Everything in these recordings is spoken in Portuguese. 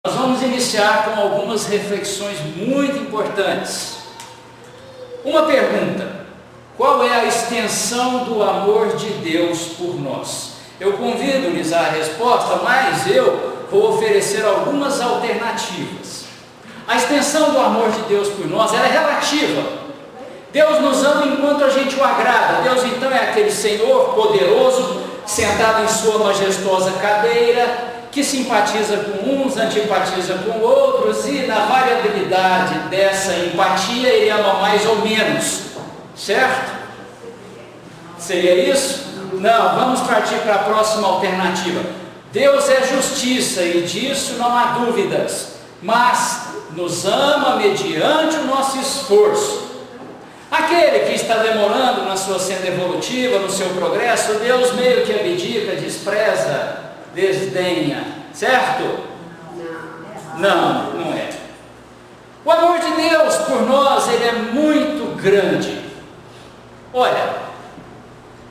Nós vamos iniciar com algumas reflexões muito importantes. Uma pergunta: qual é a extensão do amor de Deus por nós? Eu convido-lhes a resposta, mas eu vou oferecer algumas alternativas. A extensão do amor de Deus por nós ela é relativa. Deus nos ama enquanto a gente o agrada. Deus então é aquele Senhor poderoso, sentado em sua majestosa cadeira, que simpatiza com uns, antipatiza com outros, e na variabilidade dessa empatia ele ama mais ou menos, certo? Seria isso? Não, vamos partir para a próxima alternativa. Deus é justiça e disso não há dúvidas, mas nos ama mediante o nosso esforço. Aquele que está demorando na sua senda evolutiva, no seu progresso, Deus meio que abdica, despreza, desdenha, certo? Não, não é. O amor de Deus por nós, ele é muito grande. Olha,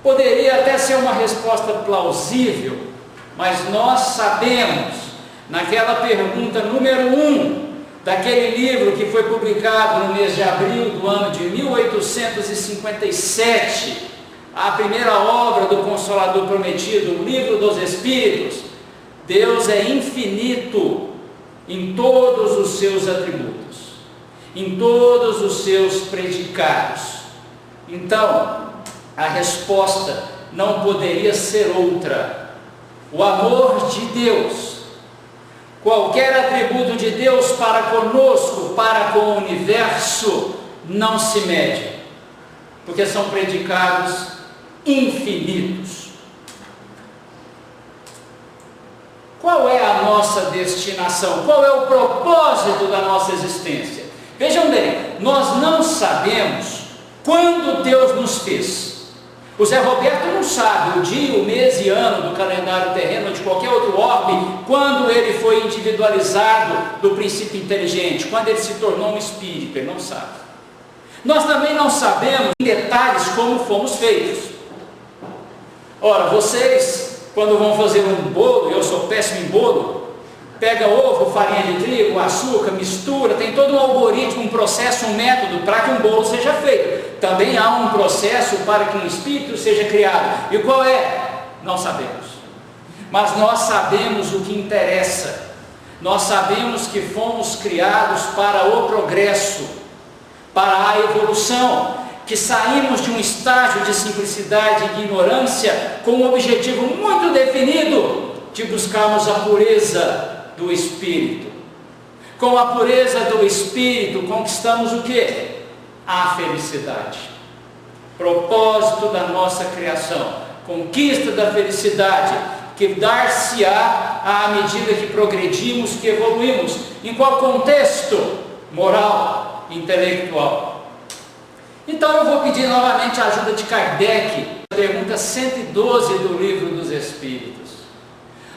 poderia até ser uma resposta plausível, mas nós sabemos, naquela pergunta número 1, daquele livro que foi publicado no mês de abril do ano de 1857, a primeira obra do Consolador Prometido, o Livro dos Espíritos, Deus é infinito em todos os seus atributos, em todos os seus predicados. Então, a resposta não poderia ser outra. O amor de Deus, qualquer atributo de Deus para conosco, para com o universo, não se mede, porque são predicados infinitos. Qual é a nossa destinação? Qual é o propósito da nossa existência? Vejam bem, nós não sabemos quando Deus nos fez. O Zé Roberto não sabe o dia, o mês e ano do calendário terreno ou de qualquer outro orbe, quando ele foi individualizado do princípio inteligente, quando ele se tornou um espírito, ele não sabe. Nós também não sabemos em detalhes como fomos feitos. Ora, vocês, quando vão fazer um bolo, eu sou péssimo em bolo, pega ovo, farinha de trigo, açúcar, mistura, tem todo um algoritmo, um processo, um método para que um bolo seja feito. Também há um processo para que um espírito seja criado. E qual é? Não sabemos. Mas nós sabemos o que interessa. Nós sabemos que fomos criados para o progresso, para a evolução, que saímos de um estágio de simplicidade e ignorância com um objetivo muito definido de buscarmos a pureza do espírito. Com a pureza do espírito conquistamos o quê? A felicidade. Propósito da nossa criação, conquista da felicidade, que dar-se-á à medida que progredimos, que evoluímos. Em qual contexto? Moral, intelectual. Então eu vou pedir novamente a ajuda de Kardec, a pergunta 112 do Livro dos Espíritos.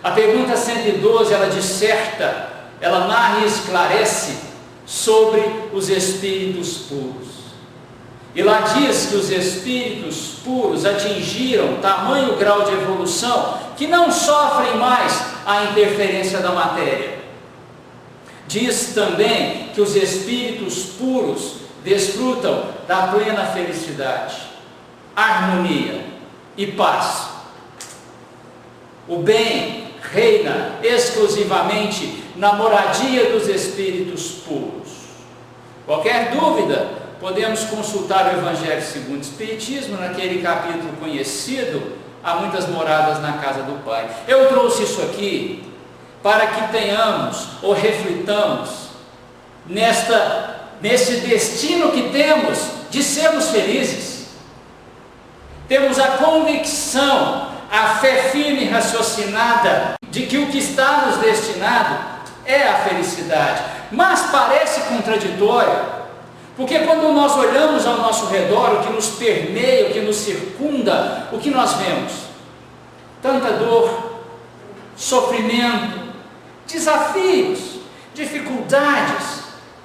A pergunta 112, ela disserta, ela narra e esclarece sobre os espíritos puros. E lá diz que os espíritos puros atingiram tamanho grau de evolução que não sofrem mais a interferência da matéria. Diz também que os espíritos puros desfrutam da plena felicidade, harmonia e paz. O bem reina exclusivamente na moradia dos espíritos puros. Qualquer dúvida, podemos consultar o Evangelho segundo o Espiritismo, naquele capítulo conhecido, há muitas moradas na casa do Pai. Eu trouxe isso aqui para que tenhamos ou reflitamos nesse destino que temos de sermos felizes. Temos a convicção, a fé firme e raciocinada de que o que está nos destinado é a felicidade. Mas parece contraditório, porque quando nós olhamos ao nosso redor, o que nos permeia, o que nos circunda, o que nós vemos? Tanta dor, sofrimento, desafios, dificuldades,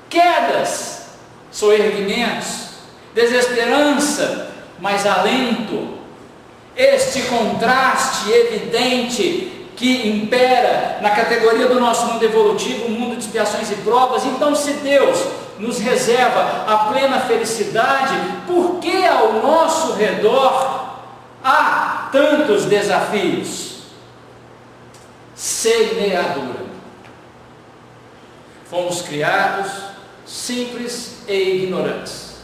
quedas, soerguimentos, desesperança, mas alento. Este contraste evidente que impera na categoria do nosso mundo evolutivo, um mundo de expiações e provas. Então, se Deus nos reserva a plena felicidade, por que ao nosso redor há tantos desafios? Semeadura. Fomos criados simples e ignorantes,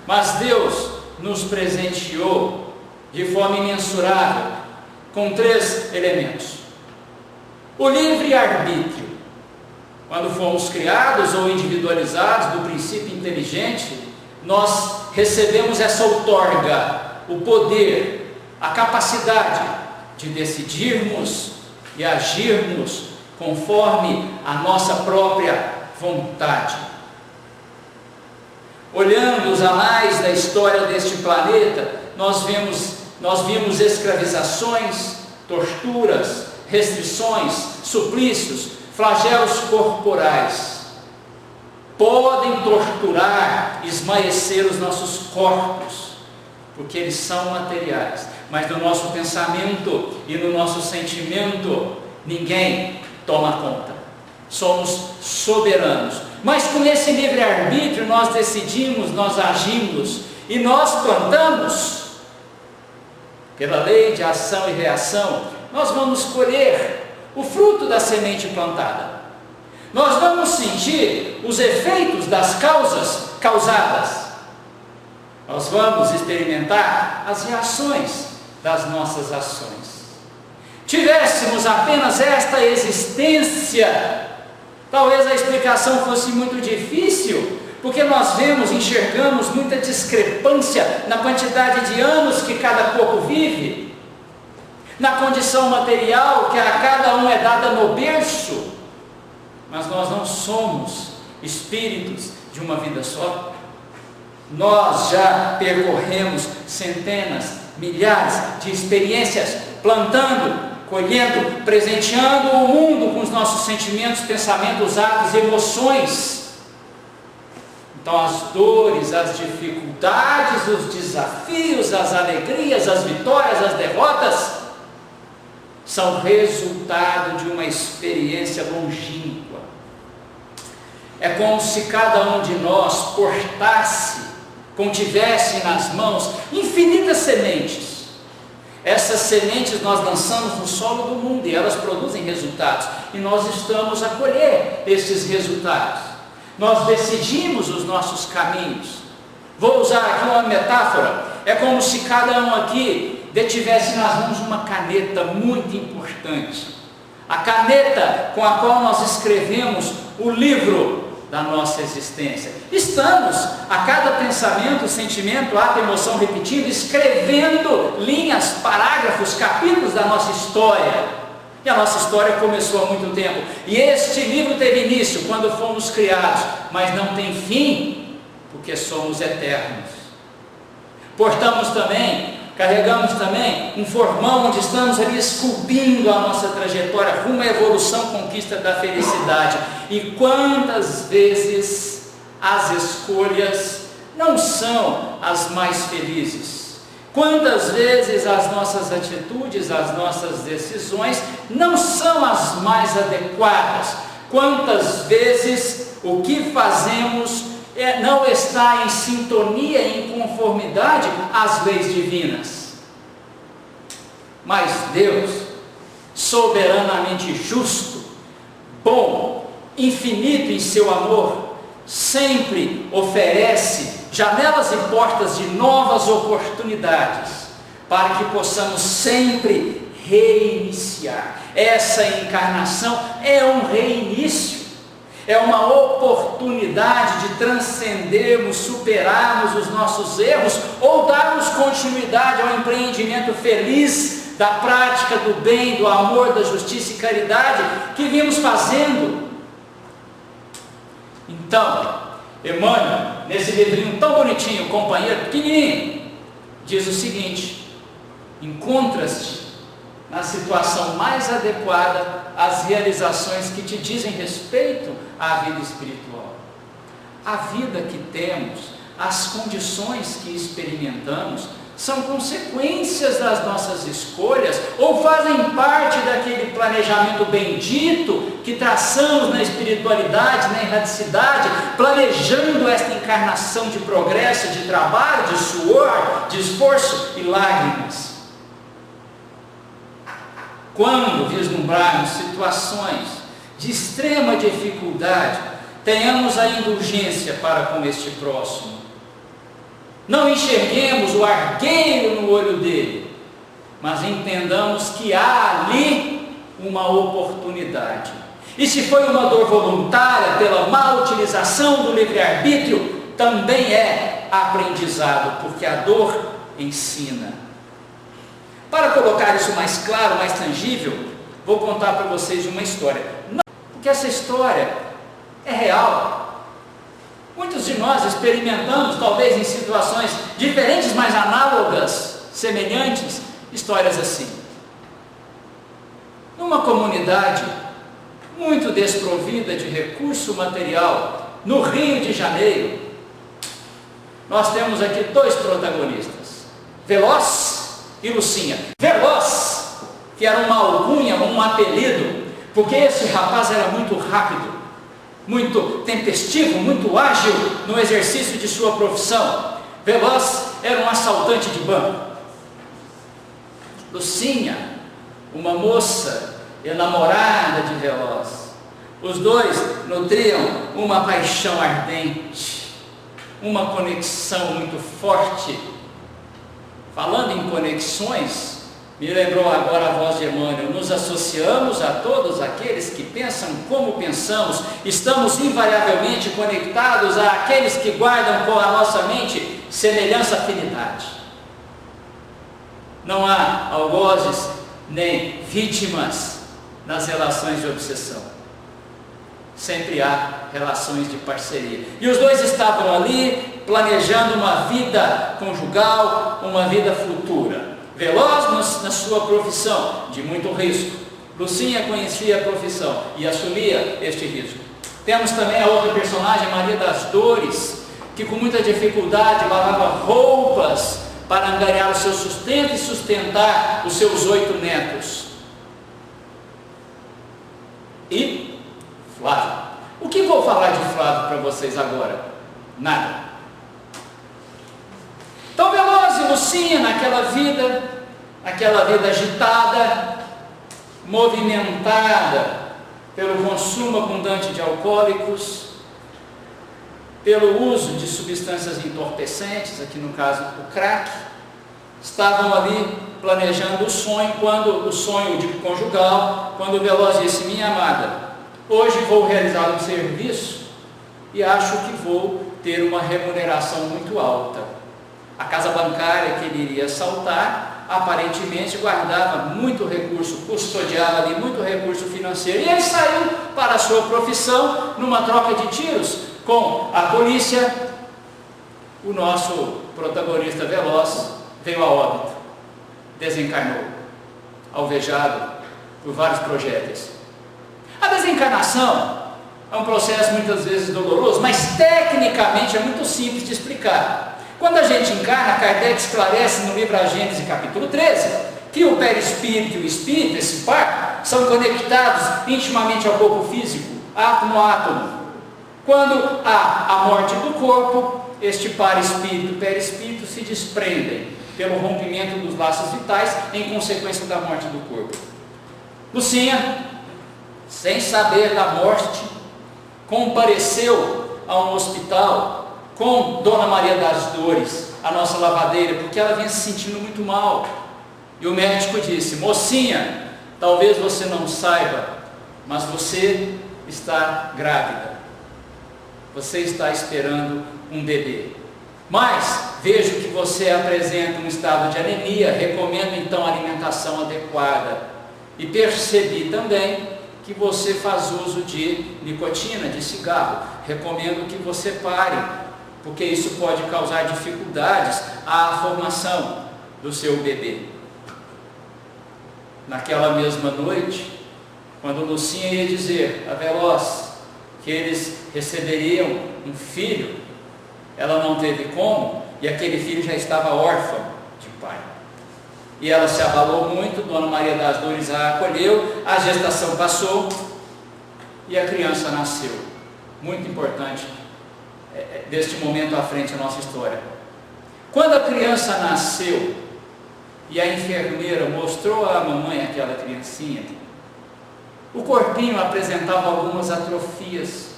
mas Deus nos presenteou de forma imensurável com 3 elementos. O livre-arbítrio. Quando fomos criados ou individualizados do princípio inteligente, nós recebemos essa outorga, o poder, a capacidade de decidirmos e agirmos conforme a nossa própria vontade. Olhando os anais da história deste planeta, nós vimos escravizações, torturas, restrições, suplícios, flagelos corporais. Podem torturar, esmaecer os nossos corpos, porque eles são materiais, mas no nosso pensamento e no nosso sentimento, ninguém toma conta. Somos soberanos. Mas com esse livre-arbítrio nós decidimos, nós agimos e nós plantamos. Pela lei de ação e reação, nós vamos colher o fruto da semente plantada. Nós vamos sentir os efeitos das causas causadas. Nós vamos experimentar as reações das nossas ações. Tivéssemos apenas esta existência, talvez a explicação fosse muito difícil, porque nós enxergamos muita discrepância na quantidade de anos que cada corpo vive, na condição material que a cada um é dada no berço, mas nós não somos espíritos de uma vida só. Nós já percorremos centenas, milhares de experiências, plantando, colhendo, presenteando o mundo com os nossos sentimentos, pensamentos, atos, emoções. Então as dores, as dificuldades, os desafios, as alegrias, as vitórias, as derrotas, são resultado de uma experiência longínqua. É como se cada um de nós contivesse nas mãos infinitas sementes. Essas sementes nós lançamos no solo do mundo e elas produzem resultados, e nós estamos a colher esses resultados. Nós decidimos os nossos caminhos. Vou usar aqui uma metáfora. É como se cada um aqui detivesse nas mãos uma caneta muito importante, a caneta com a qual nós escrevemos o livro da nossa existência. Estamos a cada pensamento, sentimento, ato, emoção repetindo, escrevendo linhas, parágrafos, capítulos da nossa história. E a nossa história começou há muito tempo, e este livro teve início quando fomos criados, mas não tem fim, porque somos eternos. Carregamos também um formão onde estamos ali esculpindo a nossa trajetória rumo à evolução, conquista da felicidade. E quantas vezes as escolhas não são as mais felizes? Quantas vezes as nossas atitudes, as nossas decisões não são as mais adequadas? Quantas vezes o que fazemos não está em sintonia, em conformidade às leis divinas? Mas Deus, soberanamente justo, bom, infinito em seu amor, sempre oferece janelas e portas de novas oportunidades, para que possamos sempre reiniciar. Essa encarnação é um reinício, é uma oportunidade de transcendermos, superarmos os nossos erros, ou darmos continuidade ao empreendimento feliz da prática do bem, do amor, da justiça e caridade que vimos fazendo. Então, Emmanuel, nesse livrinho tão bonitinho, companheiro pequenininho, diz o seguinte: encontra-te na situação mais adequada às realizações que te dizem respeito à vida espiritual. A vida que temos, as condições que experimentamos, são consequências das nossas escolhas ou fazem parte daquele planejamento bendito que traçamos na espiritualidade, na erraticidade, planejando esta encarnação de progresso, de trabalho, de suor, de esforço e lágrimas. Quando vislumbrarmos situações de extrema dificuldade, tenhamos a indulgência para com este próximo. Não enxerguemos o argueiro no olho dele, mas entendamos que há ali uma oportunidade. E se foi uma dor voluntária pela má utilização do livre-arbítrio, também é aprendizado, porque a dor ensina. Para colocar isso mais claro, mais tangível, vou contar para vocês uma história. Não, porque essa história é real. Muitos de nós experimentamos, talvez em situações diferentes, mas análogas, semelhantes, histórias assim. Numa comunidade muito desprovida de recurso material, no Rio de Janeiro, nós temos aqui dois protagonistas, Veloz e Lucinha. Veloz, que era uma alcunha, um apelido, porque esse rapaz era muito rápido, muito tempestivo, muito ágil no exercício de sua profissão. Veloz era um assaltante de banco. Lucinha, uma moça enamorada de Veloz. Os dois nutriam uma paixão ardente, uma conexão muito forte. Falando em conexões, me lembrou agora a voz de Emmanuel: nos associamos a todos aqueles que pensam como pensamos, estamos invariavelmente conectados àqueles que guardam com a nossa mente semelhança, afinidade. Não há algozes nem vítimas nas relações de obsessão. Sempre há relações de parceria. E os dois estavam ali planejando uma vida conjugal, uma vida futura. Veloz na sua profissão, de muito risco. Lucinha conhecia a profissão e assumia este risco. Temos também a outra personagem, Maria das Dores, que com muita dificuldade lavava roupas para angariar o seu sustento e sustentar os seus 8 netos. E Flávio. O que vou falar de Flávio para vocês agora? Nada. Então Veloz e Lucinha, naquela vida agitada, movimentada pelo consumo abundante de alcoólicos, pelo uso de substâncias entorpecentes, aqui no caso o crack, estavam ali planejando o sonho de conjugal, quando Veloz disse: minha amada, hoje vou realizar um serviço e acho que vou ter uma remuneração muito alta. A casa bancária que ele iria assaltar, aparentemente guardava muito recurso, custodiava ali muito recurso financeiro, e ele saiu para a sua profissão numa troca de tiros com a polícia. O nosso protagonista Veloz veio a óbito, desencarnou, alvejado por vários projéteis. A desencarnação é um processo muitas vezes doloroso, mas tecnicamente é muito simples de explicar. Quando a gente encarna, Kardec esclarece no livro A Gênese, capítulo 13, que o perispírito e o espírito, esse par, são conectados intimamente ao corpo físico, átomo a átomo. Quando há a morte do corpo, este par espírito e perispírito se desprendem pelo rompimento dos laços vitais em consequência da morte do corpo. Lucinha, sem saber da morte, compareceu a um hospital com Dona Maria das Dores, a nossa lavadeira, porque ela vinha se sentindo muito mal. E o médico disse: mocinha, talvez você não saiba, mas você está grávida. Você está esperando um bebê. Mas vejo que você apresenta um estado de anemia, recomendo então a alimentação adequada. E percebi também que você faz uso de nicotina, de cigarro. Recomendo que você pare, porque isso pode causar dificuldades à formação do seu bebê. Naquela mesma noite, quando Lucinha ia dizer a Veloz que eles receberiam um filho, ela não teve como, e aquele filho já estava órfão. de pai. E ela se abalou muito, Dona Maria das Dores a acolheu, a gestação passou e a criança nasceu. Muito importante, deste momento à frente a nossa história. Quando a criança nasceu e a enfermeira mostrou à mamãe aquela criancinha, o corpinho apresentava algumas atrofias,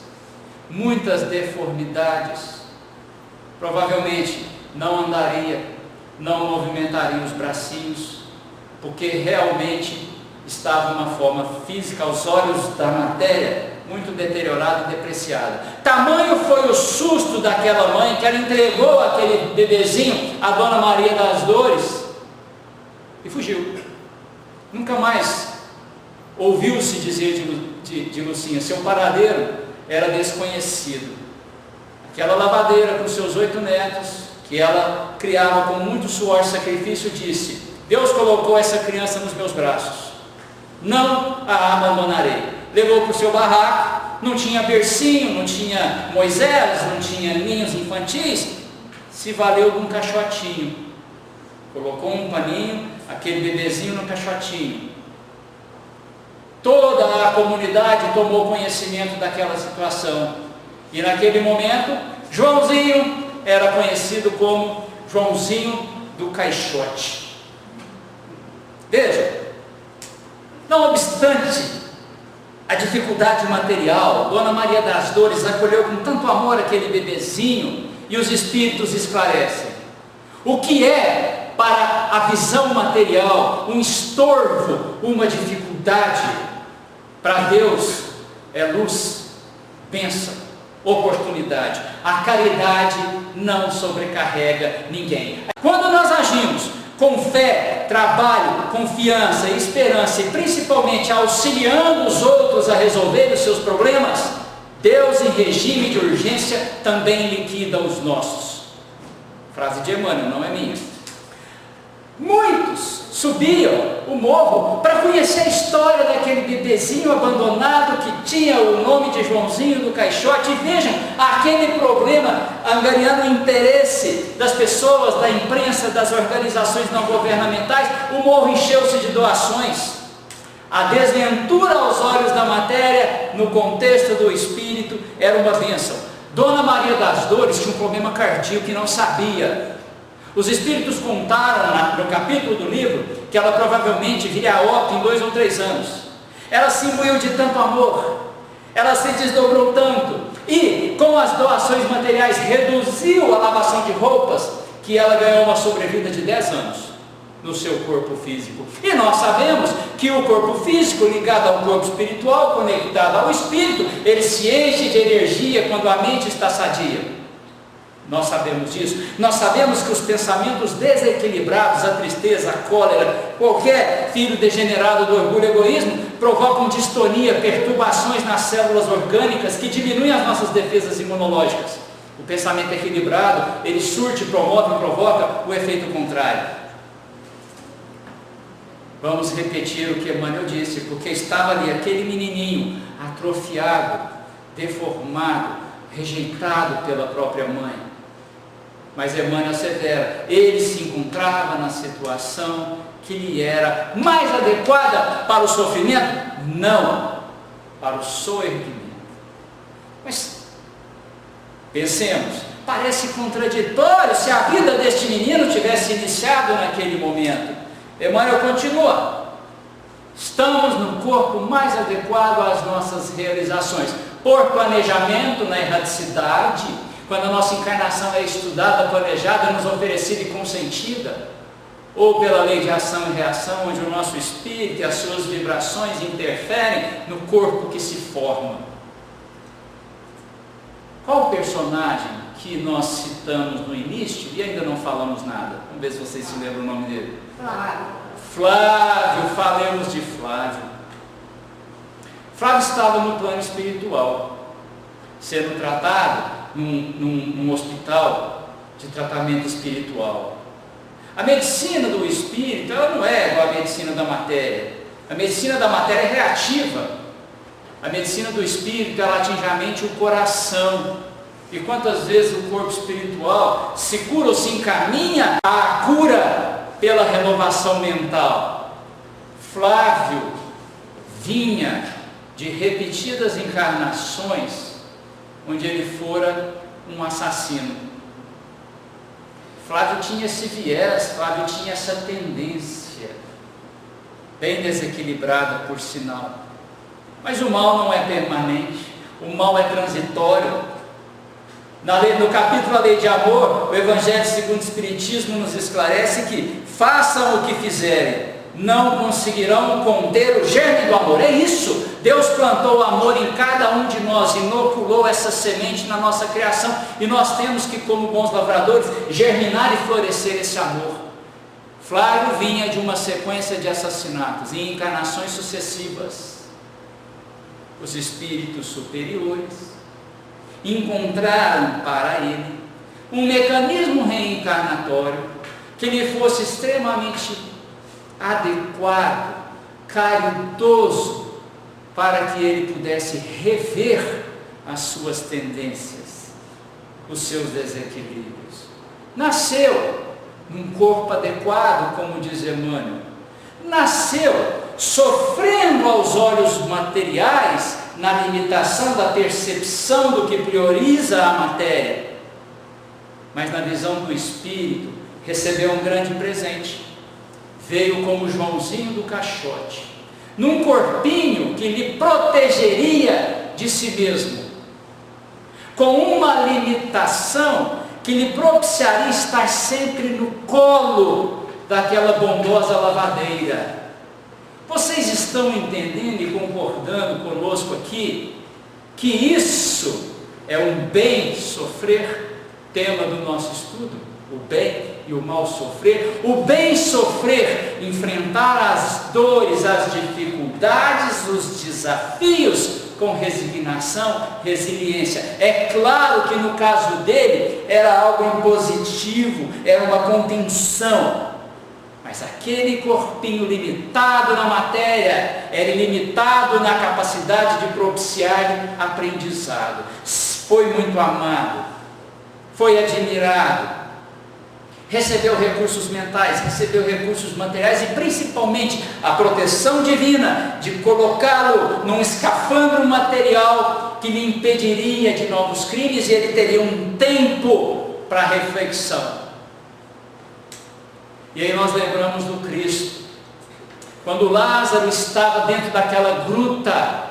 muitas deformidades. Provavelmente não andaria, não movimentaria os bracinhos, porque realmente estava uma forma física, aos olhos da matéria, muito deteriorada e depreciada. Tamanho foi o susto daquela mãe, que ela entregou aquele bebezinho à Dona Maria das Dores e fugiu. Nunca mais ouviu-se dizer de Lucinha, seu paradeiro era desconhecido. Aquela lavadeira com seus 8 netos, que ela criava com muito suor e sacrifício, disse: Deus colocou essa criança nos meus braços, não a abandonarei. Levou para o seu barraco, não tinha bercinho, não tinha Moisés, não tinha ninhos infantis, se valeu de um caixotinho, colocou um paninho, aquele bebezinho no caixotinho. Toda a comunidade tomou conhecimento daquela situação, e naquele momento, Joãozinho era conhecido como Joãozinho do Caixote. Veja, não obstante a dificuldade material, Dona Maria das Dores acolheu com tanto amor aquele bebezinho, e os espíritos esclarecem. O que é para a visão material um estorvo, uma dificuldade, para Deus é luz, bênção, oportunidade. A caridade não sobrecarrega ninguém. Quando nós agimos com fé, trabalho, confiança e esperança, e principalmente auxiliando os outros a resolver os seus problemas, Deus, em regime de urgência, também liquida os nossos. Frase de Emmanuel, não é minha. Muitos subiam o morro para conhecer a história daquele bebezinho abandonado que tinha o nome de Joãozinho do Caixote. E vejam, aquele problema angariando o interesse das pessoas, da imprensa, das organizações não governamentais. O morro encheu-se de doações. A desventura aos olhos da matéria, no contexto do espírito, era uma bênção. Dona Maria das Dores tinha um problema cardíaco que não sabia. Os espíritos contaram no capítulo do livro que ela provavelmente viria a óbito em 2 ou 3 anos. Ela se imbuiu de tanto amor, ela se desdobrou tanto, e com as doações materiais reduziu a lavação de roupas, que ela ganhou uma sobrevida de 10 anos no seu corpo físico. E nós sabemos que o corpo físico ligado ao corpo espiritual, conectado ao espírito, ele se enche de energia quando a mente está sadia. Nós sabemos disso. Nós sabemos que os pensamentos desequilibrados, a tristeza, a cólera, qualquer filho degenerado do orgulho e egoísmo, provocam distonia, perturbações nas células orgânicas que diminuem as nossas defesas imunológicas. O pensamento equilibrado, ele surte, promove e provoca o efeito contrário. Vamos repetir o que Emmanuel disse, porque estava ali aquele menininho atrofiado, deformado, rejeitado pela própria mãe. Mas Emmanuel assevera, ele se encontrava na situação que lhe era mais adequada para o sofrimento? Não, para o soerguimento. Mas pensemos, parece contraditório se a vida deste menino tivesse iniciado naquele momento. Emmanuel continua, estamos no corpo mais adequado às nossas realizações, por planejamento na erraticidade, quando a nossa encarnação é estudada, planejada, nos oferecida e consentida, ou pela lei de ação e reação, onde o nosso espírito e as suas vibrações interferem no corpo que se forma. Qual o personagem que nós citamos no início e ainda não falamos nada? Vamos ver se vocês se lembram o nome dele. Flávio, falemos de Flávio. Flávio estava no plano espiritual, sendo tratado num hospital de tratamento espiritual. A medicina do espírito, ela não é igual à medicina da matéria. A medicina da matéria é reativa. A medicina do espírito, ela atinge a mente e o coração. E quantas vezes o corpo espiritual se cura ou se encaminha à cura pela renovação mental? Flávio vinha de repetidas encarnações onde ele fora um assassino. Flávio tinha esse viés, Flávio tinha essa tendência, bem desequilibrada por sinal. Mas o mal não é permanente, o mal é transitório. No capítulo A Lei de Amor, o Evangelho segundo o Espiritismo nos esclarece que façam o que fizerem, não conseguirão conter o germe do amor. É isso, Deus plantou o amor em cada um de nós, inoculou essa semente na nossa criação, e nós temos que, como bons lavradores, germinar e florescer esse amor. Flávio vinha de uma sequência de assassinatos em encarnações sucessivas. Os espíritos superiores encontraram para ele um mecanismo reencarnatório que lhe fosse extremamente adequado, caridoso, para que ele pudesse rever as suas tendências, os seus desequilíbrios. Nasceu num corpo adequado, como diz Emmanuel, nasceu sofrendo aos olhos materiais, na limitação da percepção do que prioriza a matéria, mas na visão do Espírito recebeu um grande presente. Veio como Joãozinho do Caixote, num corpinho que lhe protegeria de si mesmo, com uma limitação que lhe propiciaria estar sempre no colo daquela bondosa lavadeira. Vocês estão entendendo e concordando conosco aqui que isso é um bem sofrer, tema do nosso estudo, o bem e o mal sofrer. O bem sofrer, enfrentar as dores, as dificuldades, os desafios com resignação, resiliência. É claro que no caso dele era algo impositivo, era uma contenção. Mas aquele corpinho limitado na matéria, era limitado na capacidade de propiciar-lhe aprendizado. Foi muito amado, foi admirado, recebeu recursos mentais, recebeu recursos materiais e principalmente a proteção divina de colocá-lo num escafandro material que lhe impediria de novos crimes, e ele teria um tempo para reflexão. E aí nós lembramos do Cristo, quando Lázaro estava dentro daquela gruta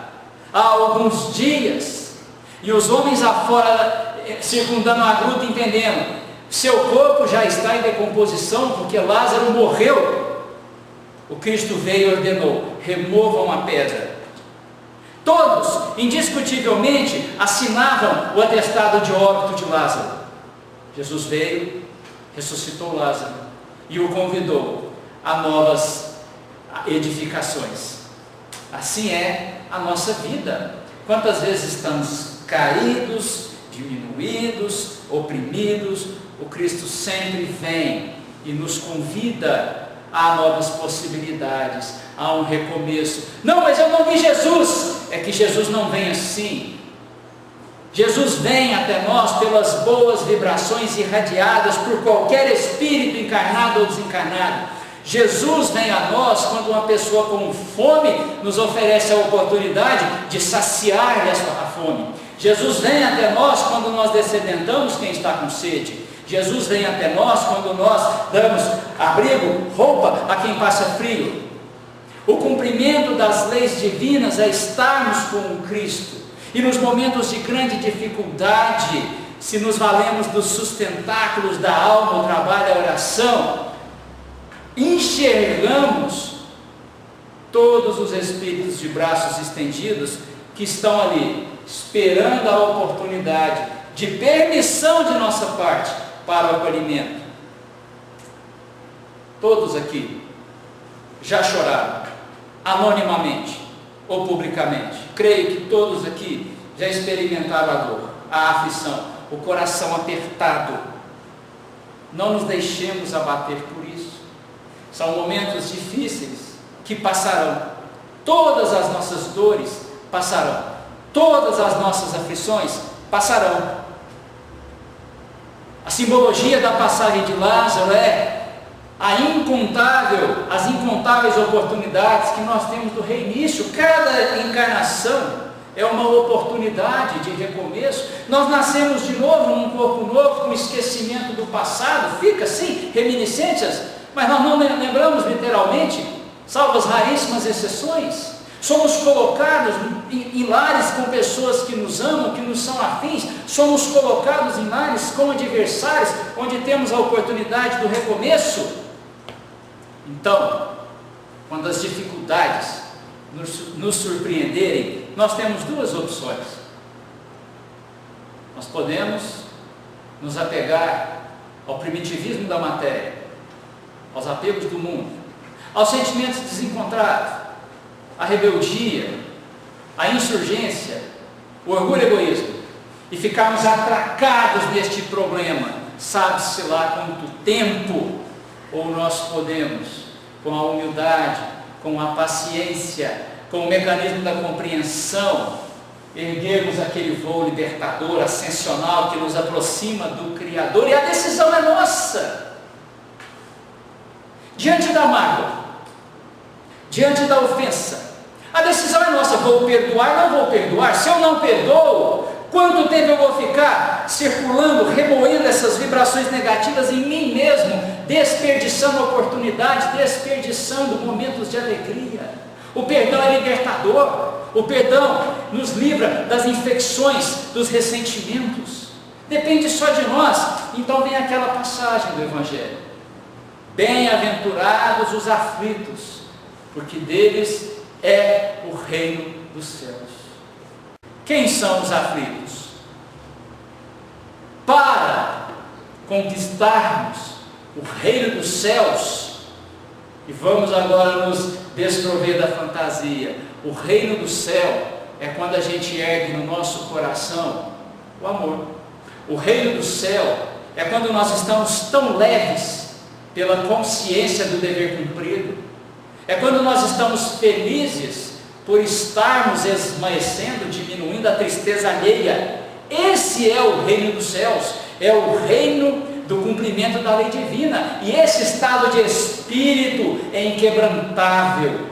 há alguns dias, e os homens afora circundando a gruta, entendendo, seu corpo já está em decomposição, porque Lázaro morreu. O Cristo veio e ordenou: removam a pedra. Todos, indiscutivelmente, assinavam o atestado de óbito de Lázaro. Jesus veio, ressuscitou Lázaro e o convidou a novas edificações. Assim é a nossa vida. Quantas vezes estamos caídos, diminuídos, oprimidos, o Cristo sempre vem e nos convida a novas possibilidades, a um recomeço. Não, mas eu não vi Jesus. É que Jesus não vem assim. Jesus vem até nós pelas boas vibrações irradiadas por qualquer espírito encarnado ou desencarnado. Jesus vem a nós quando uma pessoa com fome nos oferece a oportunidade de saciar-lhe a fome. Jesus vem até nós quando nós descedentamos quem está com sede. Jesus vem até nós quando nós damos abrigo, roupa a quem passa frio. O cumprimento das leis divinas é estarmos com o Cristo. E nos momentos de grande dificuldade, se nos valemos dos sustentáculos da alma, o trabalho, a oração, enxergamos todos os espíritos de braços estendidos que estão ali, esperando a oportunidade de permissão de nossa parte para o acolhimento. Todos aqui já choraram, anonimamente ou publicamente. Creio que todos aqui já experimentaram a dor, a aflição, o coração apertado. Não nos deixemos abater por isso. São momentos difíceis que passarão. Todas as nossas dores passarão. Todas as nossas aflições passarão. A simbologia da passagem de Lázaro é as incontáveis oportunidades que nós temos do reinício. Cada encarnação é uma oportunidade de recomeço. Nós nascemos de novo num corpo novo, com esquecimento do passado, fica sim, reminiscências, mas nós não lembramos literalmente, salvo as raríssimas exceções. Somos colocados em lares com pessoas que nos amam, que nos são afins, somos colocados em lares com adversários, onde temos a oportunidade do recomeço. Então, quando as dificuldades nos surpreenderem, nós temos duas opções. Nós podemos nos apegar ao primitivismo da matéria, aos apegos do mundo, aos sentimentos desencontrados, à rebeldia, à insurgência, o orgulho e o egoísmo, e ficarmos atracados neste problema, sabe-se lá quanto tempo. Ou nós podemos, com a humildade, com a paciência, com o mecanismo da compreensão, erguermos aquele voo libertador, ascensional, que nos aproxima do Criador, e a decisão é nossa. Diante da mágoa, diante da ofensa, a decisão é nossa: vou perdoar, não vou perdoar? Se eu não perdoo, quanto tempo eu vou ficar circulando, remoendo essas vibrações negativas em mim mesmo, desperdiçando oportunidades, desperdiçando momentos de alegria? O perdão é libertador, o perdão nos livra das infecções, dos ressentimentos. Depende só de nós. Então vem aquela passagem do Evangelho: bem-aventurados os aflitos, porque deles é o reino dos céus. Quem são os aflitos? Para conquistarmos o reino dos céus, e vamos agora nos desprover da fantasia, o reino do céu é quando a gente ergue no nosso coração o amor. O reino do céu é quando nós estamos tão leves pela consciência do dever cumprido. É quando nós estamos felizes por estarmos esmaecendo, diminuindo a tristeza alheia. Esse é o reino dos céus, é o reino do cumprimento da lei divina, e esse estado de espírito é inquebrantável.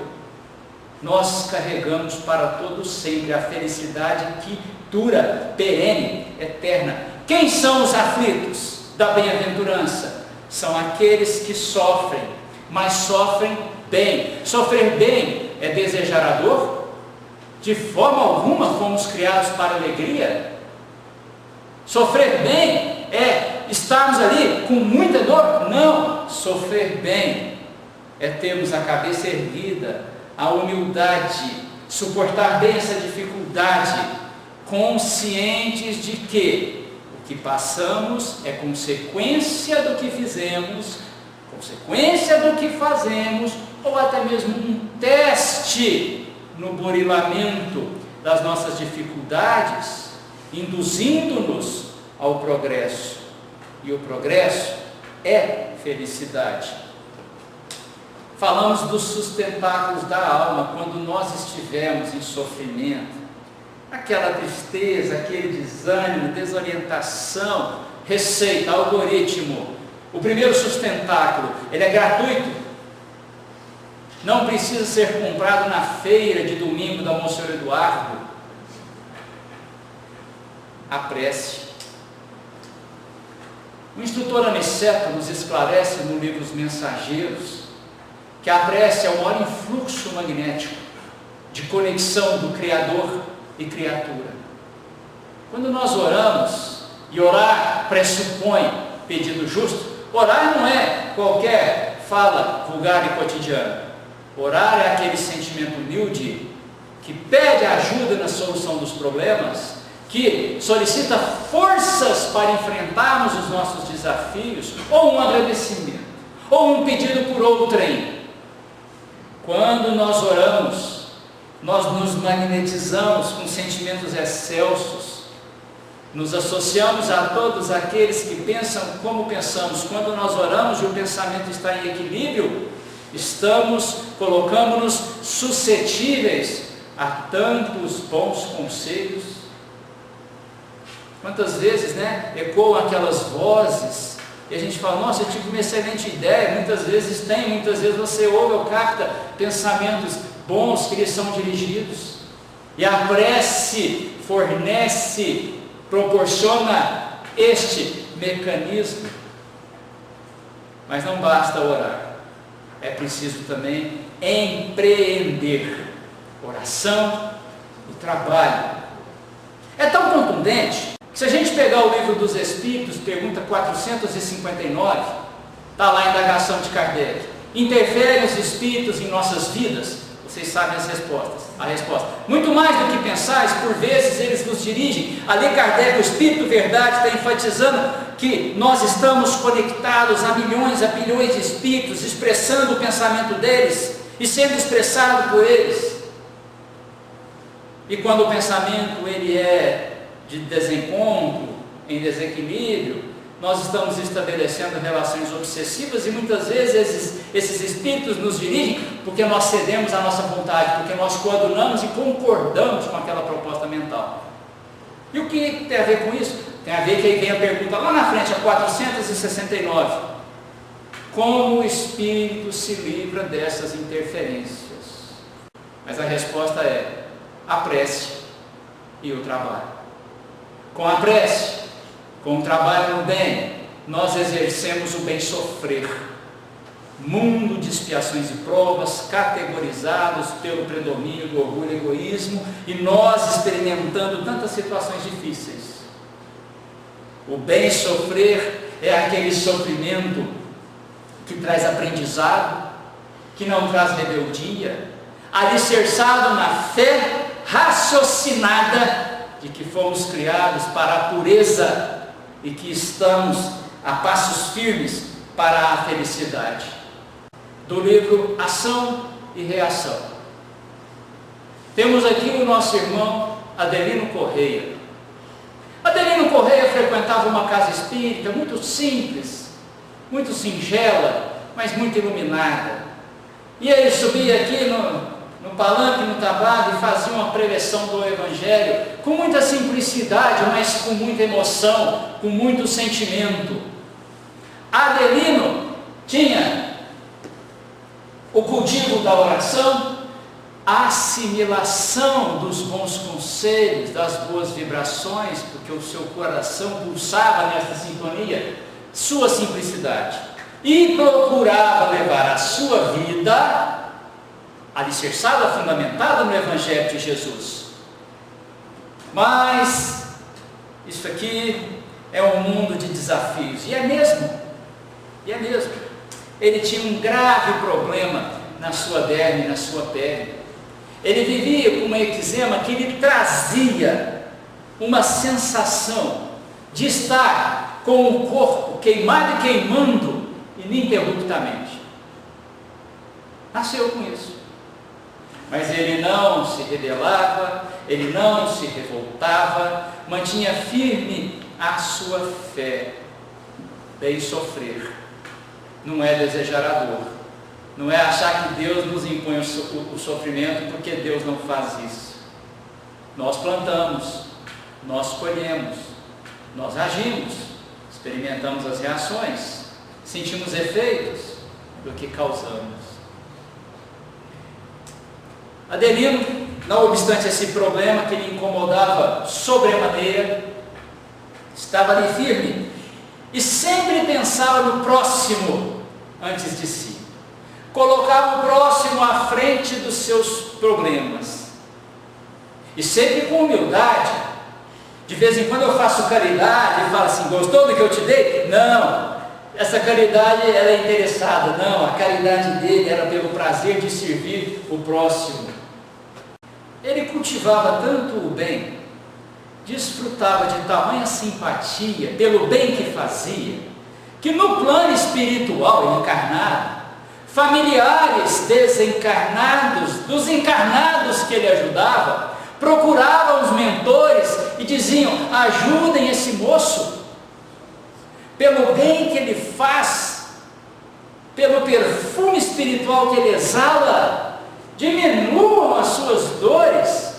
Nós carregamos para todo sempre a felicidade que dura, perene, eterna. Quem são os aflitos da bem-aventurança? São aqueles que sofrem, mas sofrem bem. Sofrer bem é desejar a dor? De forma alguma fomos criados para alegria. Sofrer bem é estarmos ali com muita dor? Não. Sofrer bem é termos a cabeça erguida, a humildade, suportar bem essa dificuldade, conscientes de que o que passamos é consequência do que fizemos, consequência do que fazemos, ou até mesmo um teste no burilamento das nossas dificuldades, induzindo-nos ao progresso. E o progresso é felicidade. Falamos dos sustentáculos da alma quando nós estivermos em sofrimento, aquela tristeza, aquele desânimo, desorientação. Receita, algoritmo. O primeiro sustentáculo, ele é gratuito, não precisa ser comprado na feira de domingo da Monsenhor Eduardo. A prece. O instrutor Aniceto nos esclarece no livro Os Mensageiros que a prece é o maior influxo magnético de conexão do Criador e criatura. Quando nós oramos, e orar pressupõe pedido justo, orar não é qualquer fala vulgar e cotidiana. Orar é aquele sentimento humilde que pede ajuda na solução dos problemas, que solicita forças para enfrentarmos os nossos desafios, ou um agradecimento, ou um pedido por outrem. Quando nós oramos, nós nos magnetizamos com sentimentos excelsos, nos associamos a todos aqueles que pensam como pensamos. Quando nós oramos e o pensamento está em equilíbrio, colocamos-nos suscetíveis a tantos bons conselhos. Quantas vezes, né, ecoam aquelas vozes e a gente fala, nossa, eu tive uma excelente ideia. Muitas vezes tem, muitas vezes você ouve ou capta pensamentos bons que lhes são dirigidos, e a prece fornece, proporciona este mecanismo. Mas não basta orar, é preciso também empreender oração e trabalho. É tão contundente que, se a gente pegar o Livro dos Espíritos, pergunta 459, está lá a indagação de Kardec: interferem os espíritos em nossas vidas? Vocês sabem as respostas. A resposta: muito mais do que pensais, por vezes eles nos dirigem. Ali Kardec, o Espírito Verdade, está enfatizando que nós estamos conectados a milhões, a bilhões de espíritos, expressando o pensamento deles e sendo expressado por eles. E quando o pensamento ele é de desencontro, em desequilíbrio, nós estamos estabelecendo relações obsessivas, e muitas vezes esses espíritos nos dirigem porque nós cedemos à nossa vontade, porque nós coadunamos e concordamos com aquela proposta mental. E o que tem a ver com isso? Tem a ver que aí vem a pergunta lá na frente, a 469. Como o espírito se livra dessas interferências? Mas a resposta é a prece e o trabalho. Com a prece, com o trabalho no bem, nós exercemos o bem sofrer. Mundo de expiações e provas, categorizados pelo predomínio do orgulho e egoísmo, e nós experimentando tantas situações difíceis. O bem sofrer é aquele sofrimento que traz aprendizado, que não traz rebeldia, alicerçado na fé raciocinada de que fomos criados para a pureza e que estamos a passos firmes para a felicidade. Do livro Ação e Reação. Temos aqui o nosso irmão Adelino Correia. Adelino Correia frequentava uma casa espírita muito simples, muito singela, mas muito iluminada. E ele subia aqui no palanque, no tablado, e fazia uma preleção do Evangelho com muita simplicidade, mas com muita emoção, com muito sentimento. Adelino tinha o cultivo da oração, a assimilação dos bons conselhos, das boas vibrações, porque o seu coração pulsava nessa sintonia, sua simplicidade, e procurava levar a sua vida alicerçada, fundamentada no Evangelho de Jesus. Mas isso aqui é um mundo de desafios, e é mesmo. Ele tinha um grave problema na sua derme, na sua pele. Ele vivia com uma eczema que lhe trazia uma sensação de estar com o corpo queimado e queimando ininterruptamente. Nasceu com isso. Mas ele não se rebelava, ele não se revoltava, mantinha firme a sua fé. Bem sofrer não é desejar a dor, não é achar que Deus nos impõe o sofrimento, porque Deus não faz isso. Nós plantamos, nós colhemos, nós agimos, experimentamos as reações, sentimos efeitos do que causamos. Adelino, não obstante esse problema que lhe incomodava sobremaneira, estava ali firme e sempre pensava no próximo antes de si. Colocava o próximo à frente dos seus problemas. E sempre com humildade. De vez em quando eu faço caridade e falo assim: gostou do que eu te dei? Não, essa caridade ela é interessada. Não, a caridade dele era pelo prazer de servir o próximo. Ele cultivava tanto o bem, desfrutava de tamanha simpatia pelo bem que fazia, que no plano espiritual encarnado, familiares desencarnados, dos encarnados que ele ajudava, procuravam os mentores e diziam: ajudem esse moço, pelo bem que ele faz, pelo perfume espiritual que ele exala, diminuam as suas dores.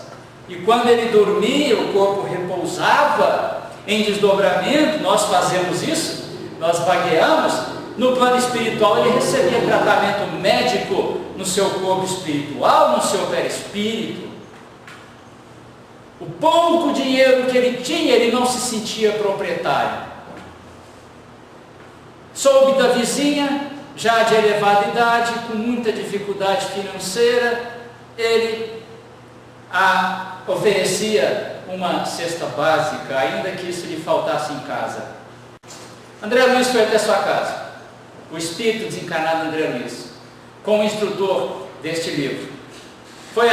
E quando ele dormia, o corpo repousava, em desdobramento, nós fazemos isso, nós vagueamos. No plano espiritual ele recebia tratamento médico no seu corpo espiritual, no seu perispírito. O pouco dinheiro que ele tinha, ele não se sentia proprietário. Soube da vizinha, já de elevada idade, com muita dificuldade financeira, ele oferecia uma cesta básica, ainda que isso lhe faltasse em casa. André Luiz foi até sua casa, o espírito desencarnado André Luiz, como instrutor deste livro. Foram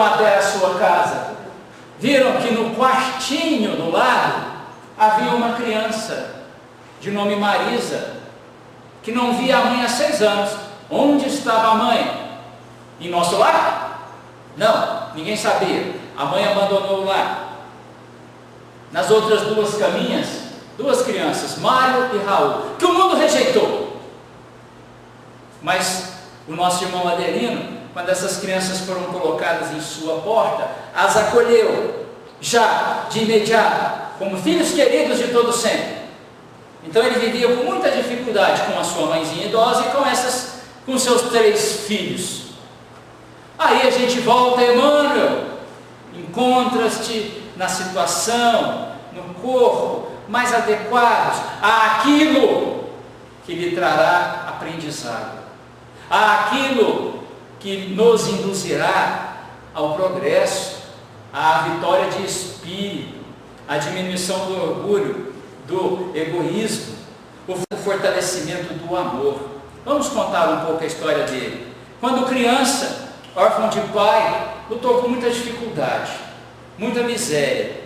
até a sua casa, viram que no quartinho do lado havia uma criança de nome Marisa, que não via a mãe há 6 anos. Onde estava a mãe? Em nosso lar? Não, ninguém sabia. A mãe abandonou o lar. Nas outras 2 caminhas, 2 crianças, Mário e Raul, que o mundo rejeitou. Mas o nosso irmão Adelino, quando essas crianças foram colocadas em sua porta, as acolheu, já de imediato, como filhos queridos de todo sempre. Então ele vivia com muita dificuldade com a sua mãezinha idosa e com seus 3 filhos. Aí a gente volta, Emmanuel, encontras-te na situação, no corpo, mais adequados àquilo que lhe trará aprendizado, àquilo que nos induzirá ao progresso, à vitória de espírito, à diminuição do orgulho, do egoísmo, o fortalecimento do amor. Vamos contar um pouco a história dele. Quando criança, órfão de pai, lutou com muita dificuldade, muita miséria,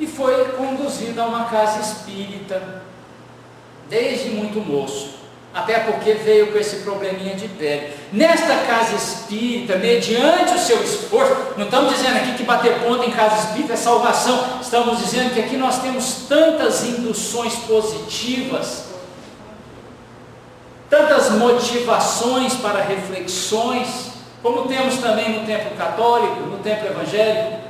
e foi conduzido a uma casa espírita desde muito moço, até porque veio com esse probleminha de pele. Nesta casa espírita, mediante o seu esforço, não estamos dizendo aqui que bater ponto em casa espírita é salvação, estamos dizendo que aqui nós temos tantas induções positivas, tantas motivações para reflexões, como temos também no templo católico, no templo evangélico.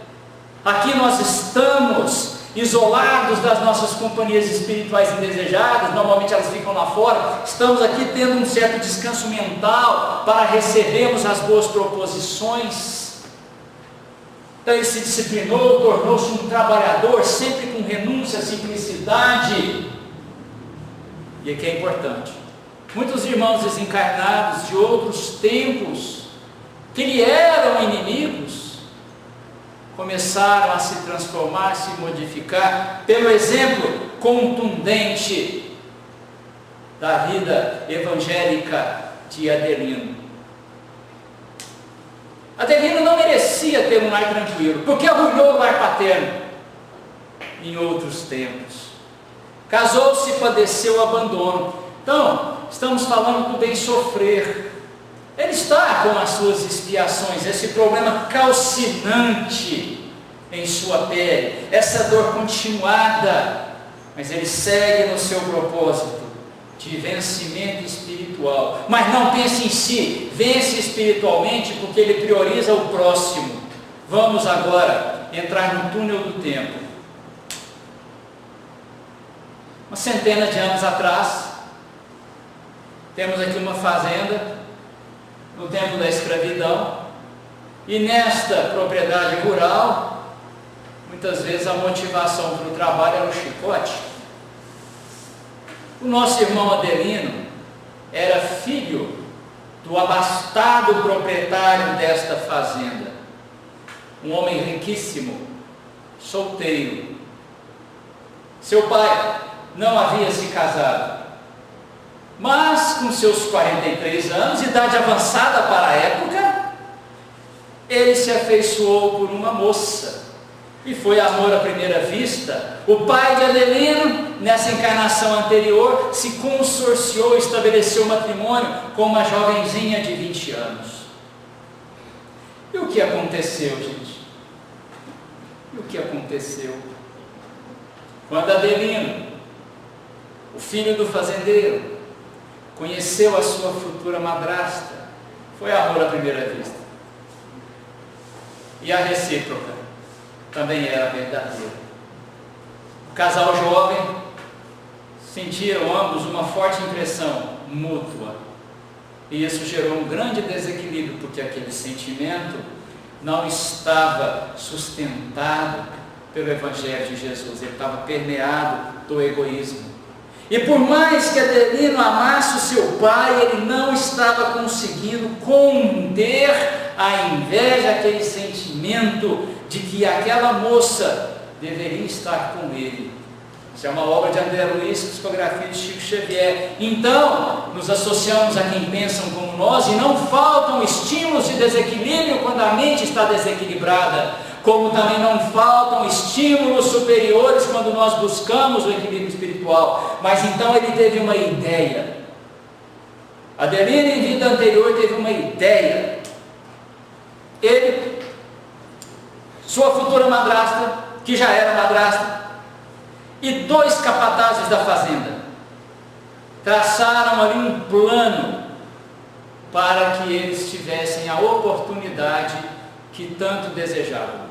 Aqui nós estamos isolados das nossas companhias espirituais indesejadas, normalmente elas ficam lá fora. Estamos aqui tendo um certo descanso mental para recebermos as boas proposições. Então ele se disciplinou, tornou-se um trabalhador, sempre com renúncia, simplicidade. E aqui é importante, muitos irmãos desencarnados de outros tempos, que lhe eram inimigos, começaram a se transformar, se modificar, pelo exemplo contundente da vida evangélica de Adelino. Adelino não merecia ter um lar tranquilo, porque arruinou o lar paterno em outros tempos. Casou-se e padeceu o abandono. Então, estamos falando do bem sofrer. Ele está com as suas expiações, esse problema calcinante em sua pele, essa dor continuada, mas ele segue no seu propósito de vencimento espiritual. Mas não pense em si, vence espiritualmente porque ele prioriza o próximo. Vamos agora entrar no túnel do tempo. Uma centena de anos atrás, temos aqui uma fazenda no tempo da escravidão, e nesta propriedade rural, muitas vezes a motivação para o trabalho era o chicote. O nosso irmão Adelino era filho do abastado proprietário desta fazenda, um homem riquíssimo, solteiro. Seu pai não havia se casado, mas com seus 43 anos, idade avançada para a época, ele se afeiçoou por uma moça, e foi amor à primeira vista. O pai de Adelino, nessa encarnação anterior, se consorciou, estabeleceu matrimônio com uma jovenzinha de 20 anos. E o que aconteceu, gente? E o que aconteceu? Quando Adelino, o filho do fazendeiro, conheceu a sua futura madrasta, foi amor à primeira vista. E a recíproca. também era verdadeira. O casal jovem sentiram ambos uma forte impressão mútua. E isso gerou um grande desequilíbrio, porque aquele sentimento não estava sustentado pelo Evangelho de Jesus, ele estava permeado do egoísmo. E por mais que Adelino amasse o seu pai, ele não estava conseguindo conter a inveja, aquele sentimento de que aquela moça deveria estar com ele. Isso é uma obra de André Luiz, psicografia de Chico Xavier. Então, nos associamos a quem pensam como nós, e não faltam estímulos de desequilíbrio quando a mente está desequilibrada, como também não faltam estímulos superiores quando nós buscamos o equilíbrio espiritual. Mas então ele teve uma ideia. Adelino, em vida anterior, teve uma ideia. Ele, sua futura madrasta, que já era madrasta, e 2 capatazes da fazenda traçaram ali um plano para que eles tivessem a oportunidade que tanto desejavam.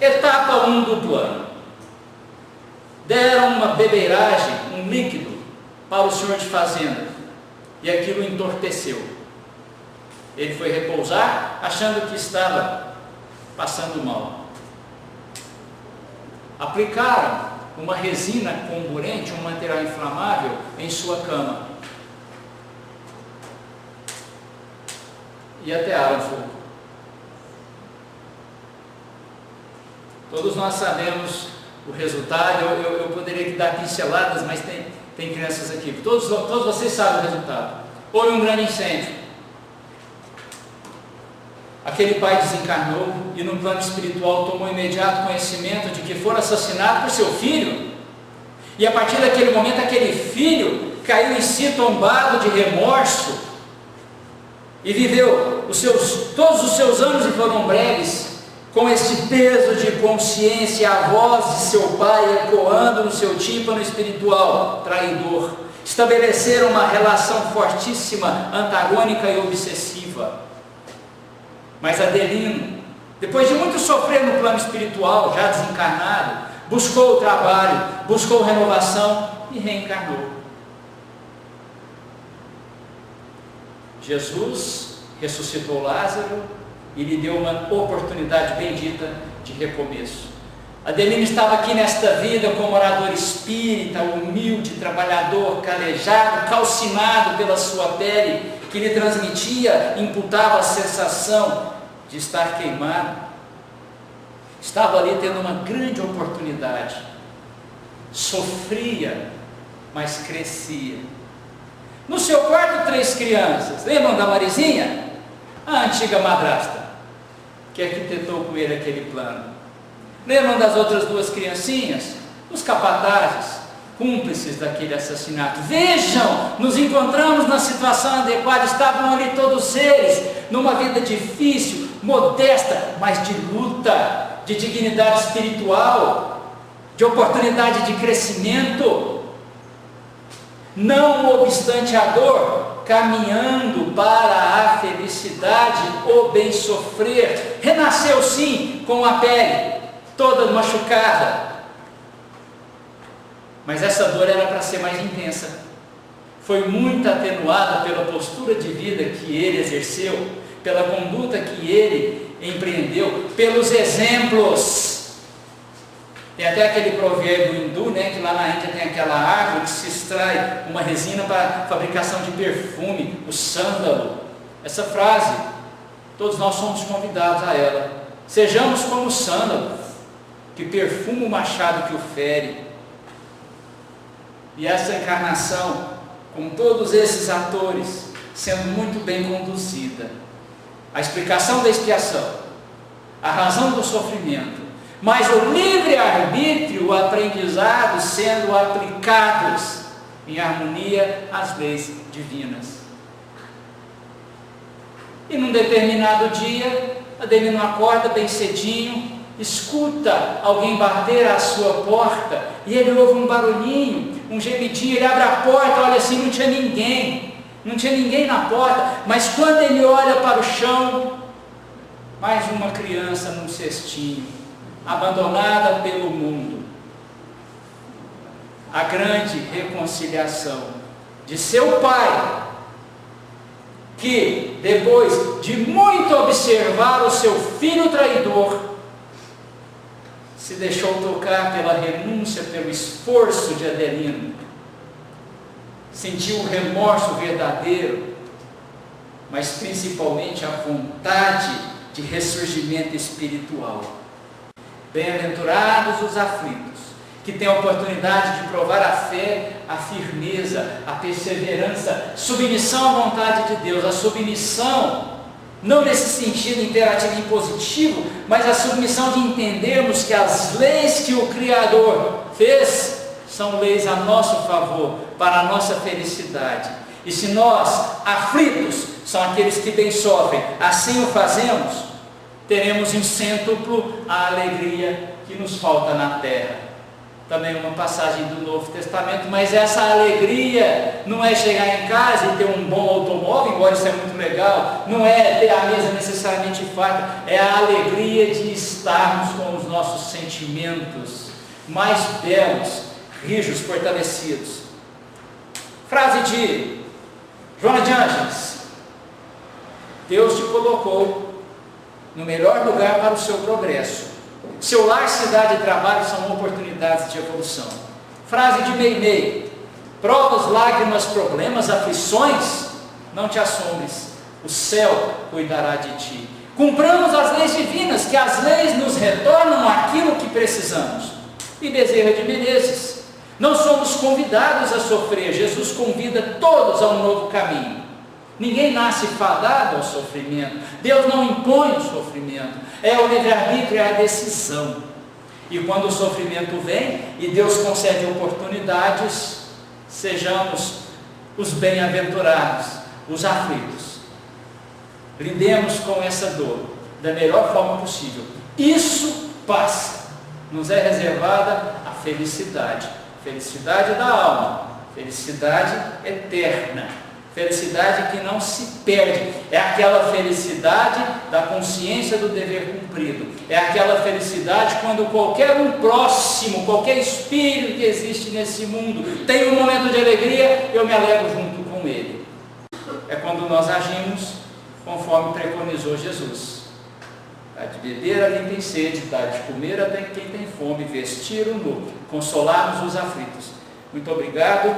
Etapa 1 do plano: deram uma bebeiragem, um líquido para o senhor de fazenda, e aquilo entorpeceu. Ele foi repousar achando que estava passando mal. Aplicaram uma resina comburente, um material inflamável em sua cama e atearam fogo. Todos nós sabemos o resultado. Eu poderia dar pinceladas, mas tem crianças aqui. Todos vocês sabem o resultado. Houve um grande incêndio. Aquele pai desencarnou e no plano espiritual tomou imediato conhecimento de que fora assassinado por seu filho. E a partir daquele momento, aquele filho caiu em si tombado de remorso e viveu todos os seus anos, e foram breves, com esse peso de consciência, a voz de seu pai ecoando no seu tímpano espiritual traidor. Estabeleceram uma relação fortíssima, antagônica e obsessiva. Mas Adelino, depois de muito sofrer no plano espiritual, já desencarnado, buscou o trabalho, buscou renovação e reencarnou. Jesus ressuscitou Lázaro e lhe deu uma oportunidade bendita de recomeço. Adelino estava aqui nesta vida como orador espírita, humilde, trabalhador, calejado, calcinado pela sua pele, que lhe transmitia, imputava a sensação de estar queimado. Estava ali tendo uma grande oportunidade. Sofria, mas crescia. No seu quarto, 3 crianças. Lembram da Marizinha? A antiga madrasta, que arquitetou com ele aquele plano. Lembram das outras 2 criancinhas? Os capatazes, cúmplices daquele assassinato. Vejam, nos encontramos na situação adequada. Estavam ali todos eles, numa vida difícil, modesta, mas de luta, de dignidade espiritual, de oportunidade de crescimento. Não obstante a dor, caminhando para a felicidade, o bem sofrer. Renasceu sim, com a pele toda machucada, mas essa dor era para ser mais intensa. Foi muito atenuada pela postura de vida que ele exerceu, pela conduta que ele empreendeu, pelos exemplos. Tem até aquele provérbio hindu, que lá na Índia tem aquela árvore que se extrai uma resina para fabricação de perfume, o sândalo. Essa frase, todos nós somos convidados a ela. Sejamos como o sândalo, que perfuma o machado que o fere. E essa encarnação, com todos esses atores, sendo muito bem conduzida. A explicação da expiação, a razão do sofrimento, mas o livre-arbítrio, o aprendizado sendo aplicados em harmonia às leis divinas. E num determinado dia, Adelino acorda bem cedinho, escuta alguém bater à sua porta, e ele ouve um barulhinho, um gemidinho, ele abre a porta, olha assim, não tinha ninguém na porta, mas quando ele olha para o chão, mais uma criança num cestinho, abandonada pelo mundo. A grande reconciliação de seu pai, que depois de muito observar o seu filho traidor, se deixou tocar pela renúncia, pelo esforço de Adelino, sentiu o remorso verdadeiro, mas principalmente a vontade de ressurgimento espiritual. Bem-aventurados os aflitos, que têm a oportunidade de provar a fé, a firmeza, a perseverança, submissão à vontade de Deus, a submissão, não nesse sentido imperativo e impositivo, mas a submissão de entendermos que as leis que o Criador fez são leis a nosso favor, para a nossa felicidade. E se nós, aflitos, são aqueles que bem sofrem, assim o fazemos, teremos em cêntuplo a alegria que nos falta na terra. Também uma passagem do Novo Testamento, mas essa alegria não é chegar em casa e ter um bom automóvel, embora isso é muito legal, não é ter a mesa necessariamente farta, é a alegria de estarmos com os nossos sentimentos mais belos, rijos, fortalecidos. Frase de Joana de Ângeles: Deus te colocou no melhor lugar para o seu progresso. Seu lar, cidade e trabalho são oportunidades de evolução. Frase de Meimei: provas, lágrimas, problemas, aflições, não te assombres, o céu cuidará de ti. Cumpramos as leis divinas, que as leis nos retornam aquilo que precisamos. E Bezerra de Menezes: não somos convidados a sofrer, Jesus convida todos a um novo caminho. Ninguém nasce fadado ao sofrimento, Deus não impõe o sofrimento, é o livre-arbítrio, é a decisão. E quando o sofrimento vem e Deus concede oportunidades, sejamos os bem-aventurados, os aflitos. Lidemos com essa dor da melhor forma possível. Isso passa, nos é reservada a felicidade, felicidade da alma, felicidade eterna. Felicidade que não se perde, é aquela felicidade da consciência do dever cumprido, é aquela felicidade quando qualquer um próximo, qualquer espírito que existe nesse mundo tem um momento de alegria, eu me alegro junto com ele. É quando nós agimos conforme preconizou Jesus: dá de beber a quem tem sede, dá de comer a quem tem fome, vestir o nu, consolarmos os aflitos. Muito obrigado.